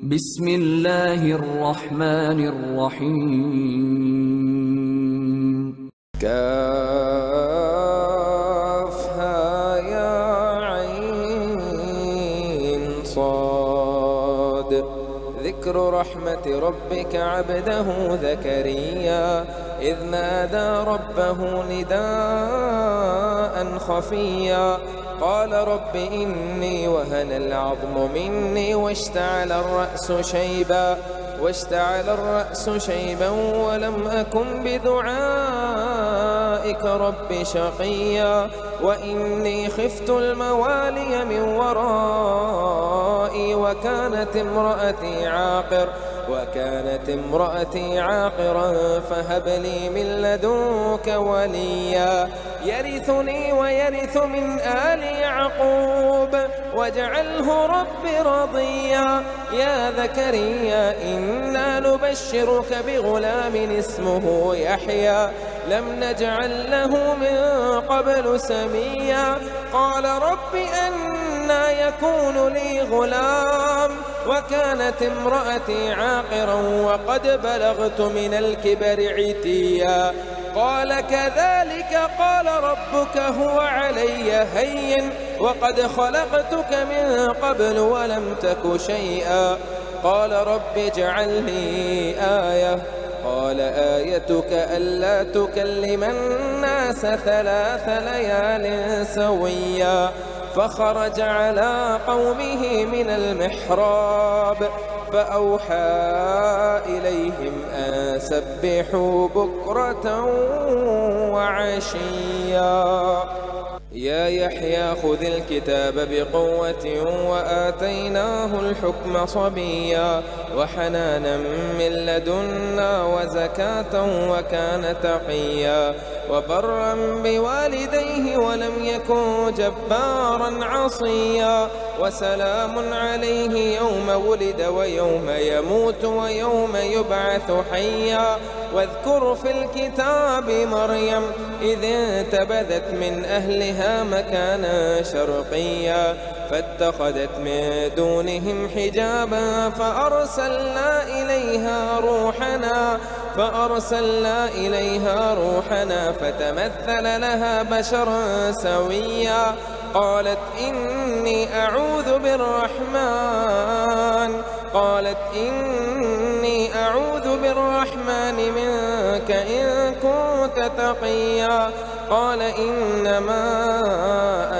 بسم الله الرحمن الرحيم. كافها يا عين صاد. ذكر رحمة ربك عبده زكريا إذ نادى ربه نداء خفيا قال رب إني وهن العظم مني واشتعل الرأس شيبا ولم أكن بدعائك رب شقيا وإني خفت الموالي من ورائي وكانت امرأتي عاقرا فهب لي من لدنك وليا يرثني ويرث من آل يعقوب واجعله رب رضيا يا زكريا إنا نبشرك بغلام اسمه يحيى لم نجعل له من قبل سميا قال رب أنى يكون لي غلام وكانت امرأتي عاقرا وقد بلغت من الكبر عتيا قال كذلك قال ربك هو علي هين وقد خلقتك من قبل ولم تك شيئا قال رب اجعل لي آية قال آيتك ألا تكلم الناس 3 ليال سويا فخرج على قومه من المحراب فأوحى إليهم أن سبحوا بكرة وعشيا يا يحيى خذ الكتاب بقوة وآتيناه الحكم صبيا وحنانا من لدنا وزكاة وكان تقيا وبرا بوالديه ولم يكن جبارا عصيا وسلام عليه يوم ولد ويوم يموت ويوم يبعث حيا واذكر في الكتاب مريم إذ انتبذت من أهلها مكانا شرقيا فاتخذت من دونهم حجابا فأرسلنا إليها روحنا فتمثل لها بشرا سويا قالت إني أعوذ بالرحمن منك إن كنت تقيا قال إنما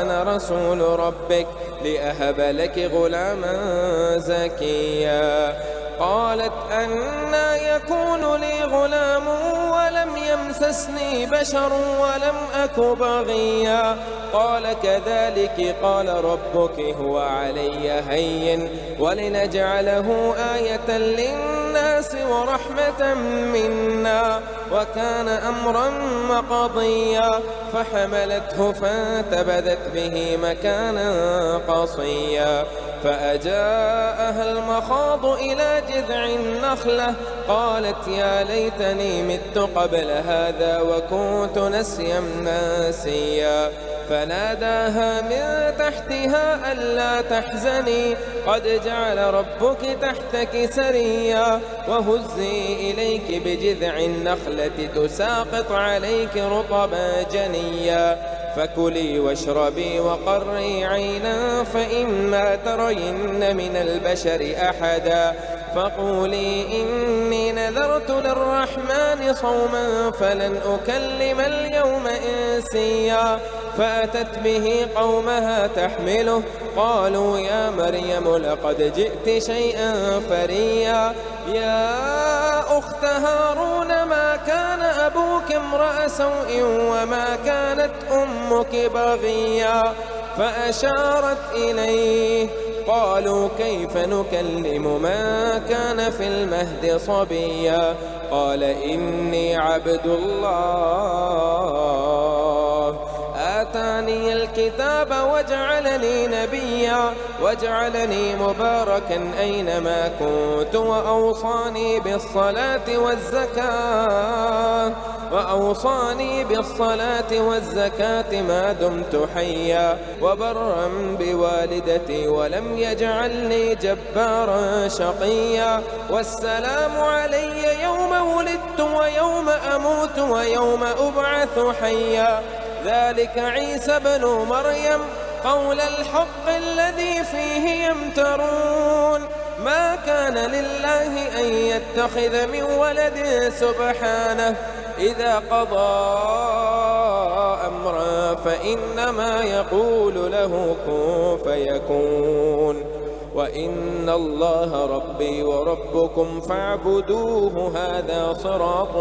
أنا رسول ربك لأهب لك غلاما زكيا قالت أنى يكون لي غلام ولم يمسسني بشر ولم أك بغيا قال كذلك قال ربك هو علي هين ولنجعله آية للناس ورحمة منا وكان أمرا مقضيا فحملته فانتبذت به مكانا قصيا فأجاءها المخاض إلى جذع النخلة قالت يا ليتني مت قبل هذا وكنت نسيا منسيا فناداها من تحتها ألا تحزني قد جعل ربك تحتك سريا وهزي إليك بجذع النخلة تساقط عليك رطبا جنيا فكلي واشربي وقري عينا فإما ترين من البشر أحدا فقولي إني نذرت للرحمن صوما فلن أكلم اليوم إنسيا فأتت به قومها تحمله قالوا يا مريم لقد جئت شيئا فريا يا أخت هارون ما كان أبوك امرأ سوء وما كانت أمك بغيا فأشارت إليه قالوا كيف نكلم من كان في المهد صبيا قال إني عبد الله آتاني وآتاني الكتاب وجعلني نبيا وجعلني مباركا أينما كنت وأوصاني بالصلاة والزكاة ما دمت حيا وبرا بوالدتي ولم يجعلني جبارا شقيا والسلام علي يوم ولدت ويوم أموت ويوم أبعث حيا ذلك عيسى بن مريم قول الحق الذي فيه يمترون ما كان لله أن يتخذ من ولد سبحانه إذا قضى أمرا فإنما يقول له كن فيكون وإن الله ربي وربكم فاعبدوه هذا صراط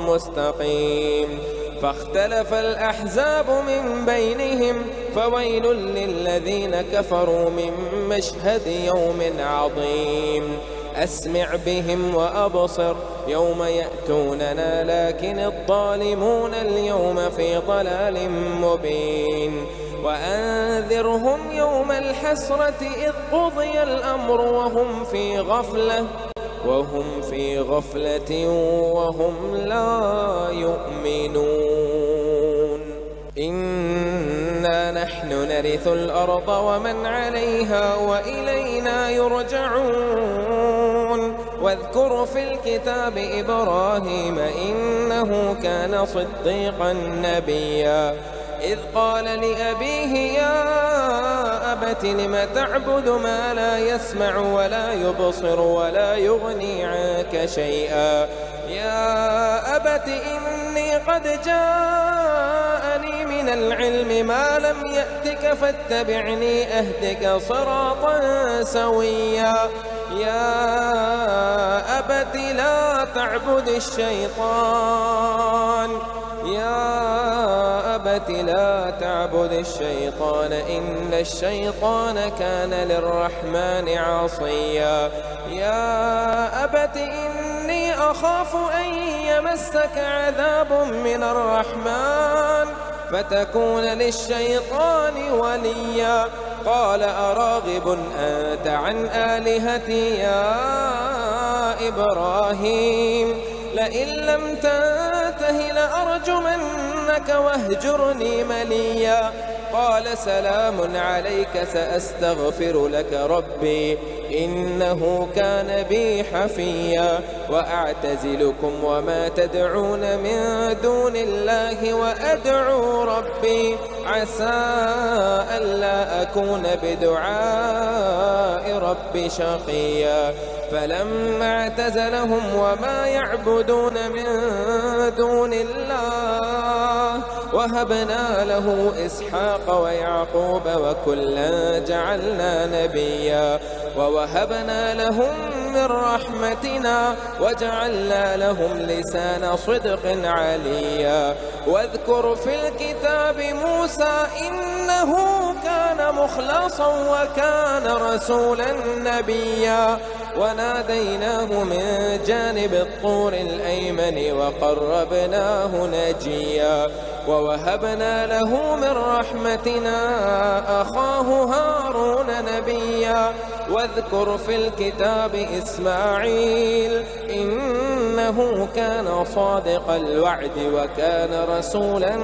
مستقيم فاختلف الأحزاب من بينهم فويل للذين كفروا من مشهد يوم عظيم أسمع بهم وأبصر يوم يأتوننا لكن الظالمون اليوم في ضلال مبين وأنذرهم يوم الحسرة إذ قضي الأمر وهم في غفلة وهم لا يؤمنون إنا نحن نرث الأرض ومن عليها وإلينا يرجعون واذكر في الكتاب إبراهيم إنه كان صديقا نبيا إذ قال لأبيه يا أبت لم تعبد ما لا يسمع ولا يبصر ولا يغني عنك شيئا يا أبت إني قد جاءني من العلم ما لم يأتك فاتبعني أهدك صراطا سويا يا أبت لا تعبد الشيطان إن الشيطان كان للرحمن عصيا يا أبت إني أخاف أن يمسك عذاب من الرحمن فتكون للشيطان وليا قال أراغب أنت عن آلهتي يا إبراهيم لئن لم تنته لأرجمنك واهجرني مليا قال سلام عليك سأستغفر لك ربي إنه كان بي حفيا وأعتزلكم وما تدعون من دون الله وأدعو ربي عسى ألا أكون بدعاء ربي شقيا فلما اعتزلهم وما يعبدون من دون الله وهبنا له إسحاق ويعقوب وكلا جعلنا نبيا ووهبنا لهم من رحمتنا وجعلنا لهم لسان صدق عليا واذكر في الكتاب موسى إنه كان مخلصا وكان رسولا نبيا وناديناه من جانب الطور الأيمن وقربناه نجيا ووهبنا له من رحمتنا أخاه هارون نبيا واذكر في الكتاب إسماعيل إنه كان صادق الوعد وكان رسولا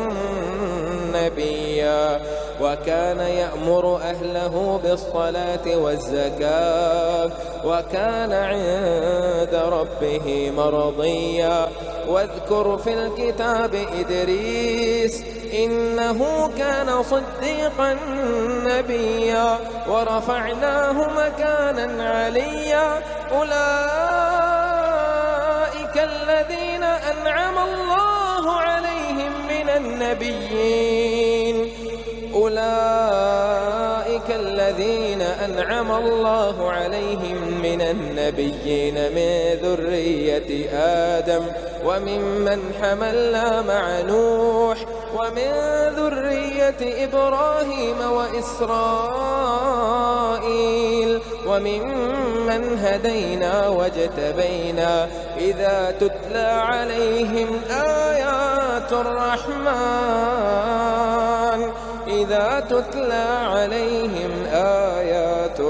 نبيا وكان يأمر أهله بالصلاة والزكاة وكان عند ربه مرضيا واذكر في الكتاب إدريس إنه كان صديقا نبيا ورفعناه مكانا عليا أولئك الذين أنعم الله عليهم من النبيين من ذرية آدم وممن حملنا مع نوح ومن ذرية إبراهيم وإسرائيل وممن هدينا واجتبينا إذا تتلى عليهم آيات الرحمن وإذا تتلى عليهم آيات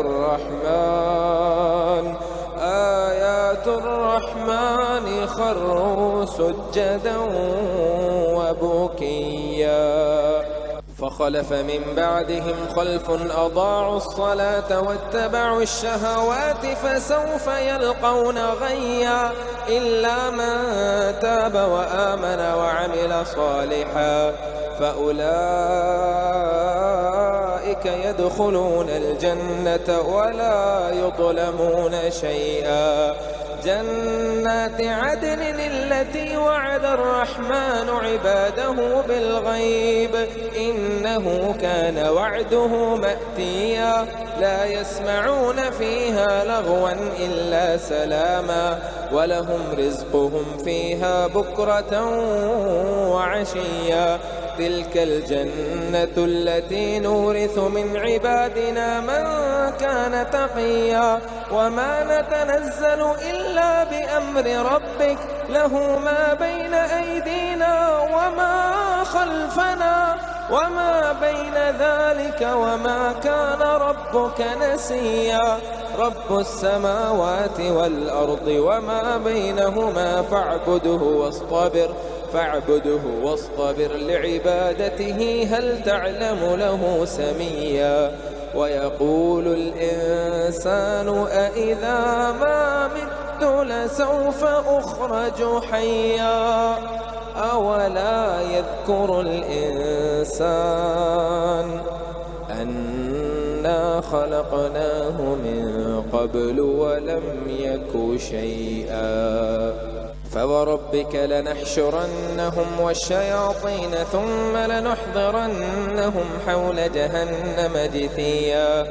الرحمن خروا سجدا وبكيا. فخلف من بعدهم خلف أضاعوا الصلاة واتبعوا الشهوات فسوف يلقون غيا إلا من تاب وآمن وعمل صالحا فأولئك يدخلون الجنة ولا يظلمون شيئا. جنات عدن التي وعد الرحمن عباده بالغيب إنه كان وعده مأتيا. لا يسمعون فيها لغوا إلا سلاما ولهم رزقهم فيها بكرة وعشيا. تلك الجنة التي نورث من عبادنا من كان تقيا. وما نتنزل إلا بأمر ربك له ما بين أيدينا وما خلفنا وما بين ذلك وما كان ربك نسيا. رب السماوات والأرض وما بينهما فاعبده واصطبر لعبادته هل تعلم له سميا. ويقول الإنسان أإذا ما مت لسوف أخرج حيا. أولا يذكر الإنسان أنا خلقناه من قبل ولم يك شيئا. فوربك لنحشرنهم والشياطين ثم لنحضرنهم حول جهنم جثيا.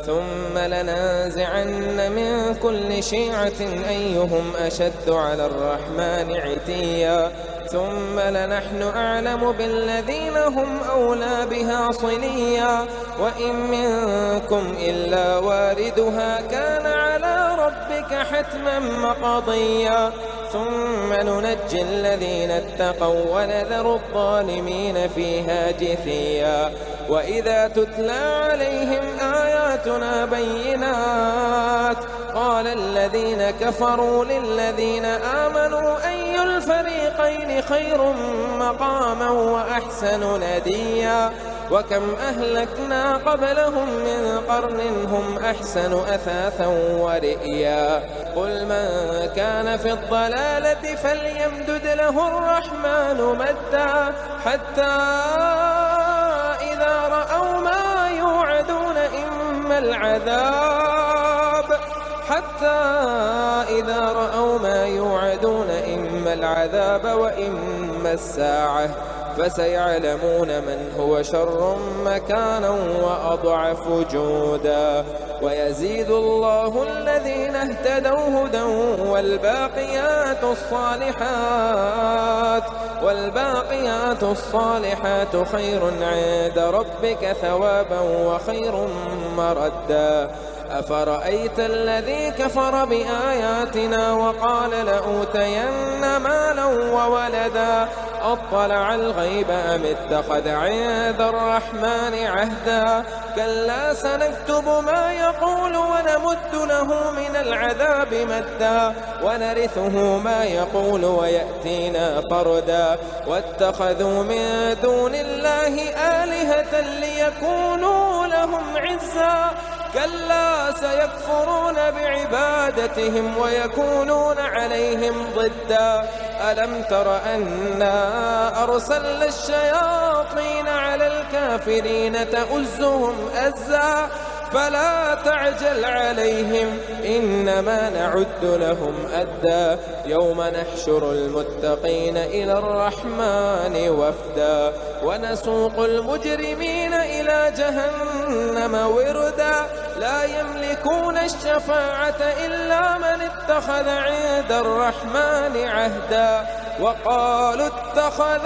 ثم لننزعن من كل شيعة أيهم أشد على الرحمن عتيا. ثم لنحن أعلم بالذين هم أولى بها صليا. وإن منكم إلا واردها كان على ربك حتما مقضيا. ثم ننجي الذين اتقوا ونذر الظالمين فيها جثيا. وإذا تتلى عليهم آياتنا بينات قال الذين كفروا للذين آمنوا أي الفريقين خير مقاما وأحسن نديا. وكم أهلكنا قبلهم من قرن هم أحسن أثاثا ورئيا. قل من كان في الضلالة فليمدد له الرحمن مدا حتى إذا رأوا ما يوعدون إما العذاب وإما الساعة فسيعلمون من هو شر مكانا وأضعف جودا. ويزيد الله الذين اهتدوا هدى والباقيات الصالحات خير عند ربك ثوابا وخير مردا. أفرأيت الذي كفر بآياتنا وقال لأوتين مالا وولدا أطلع الغيب أم اتخذ عند الرحمن عهدا. كلا سنكتب ما يقول ونمد له من العذاب مدا ونرثه ما يقول ويأتينا فردا. واتخذوا من دون الله آلهة ليكونوا لهم عزا. كلا سيكفرون بعبادتهم ويكونون عليهم ضدا. ألم تر أنا أرسلنا الشياطين على الكافرين تؤزهم أزا فلا تعجل عليهم إنما نعد لهم أدا. يوم نحشر المتقين إلى الرحمن وفدا ونسوق المجرمين إلى جهنم وردا. لا يملكون الشفاعة إلا من اتخذ عند الرحمن عهدا. وقالوا اتخذ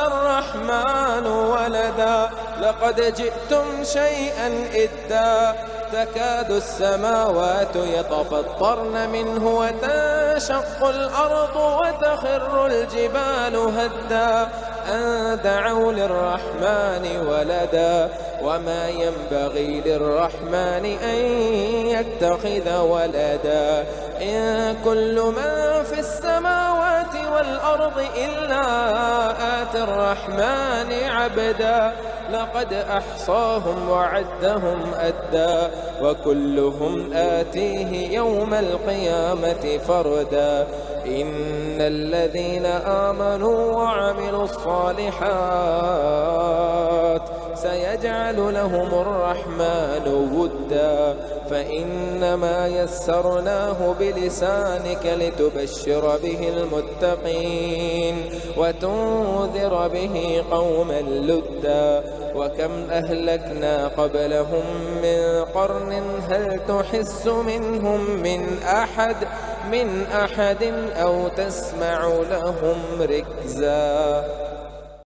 الرحمن ولدا لقد جئتم شيئا إدا. تكاد السماوات يتفطرن منه وتنشق الأرض وتخر الجبال هدا أن دعوا للرحمن ولدا وما ينبغي للرحمن أن يتخذ ولدا إن كل من في السماوات والأرض إلا آتي الرحمن عبدا لقد أحصاهم وعدهم أدا وكلهم آتيه يوم القيامة فردا إن الذين آمنوا وعملوا الصالحات سيجعل لهم الرحمن ودا فإنما يسرناه بلسانك لتبشر به المتقين وتنذر به قوما لدا وكم أهلكنا قبلهم من قرن هل تحس منهم من أحد أو تسمع لهم ركزا.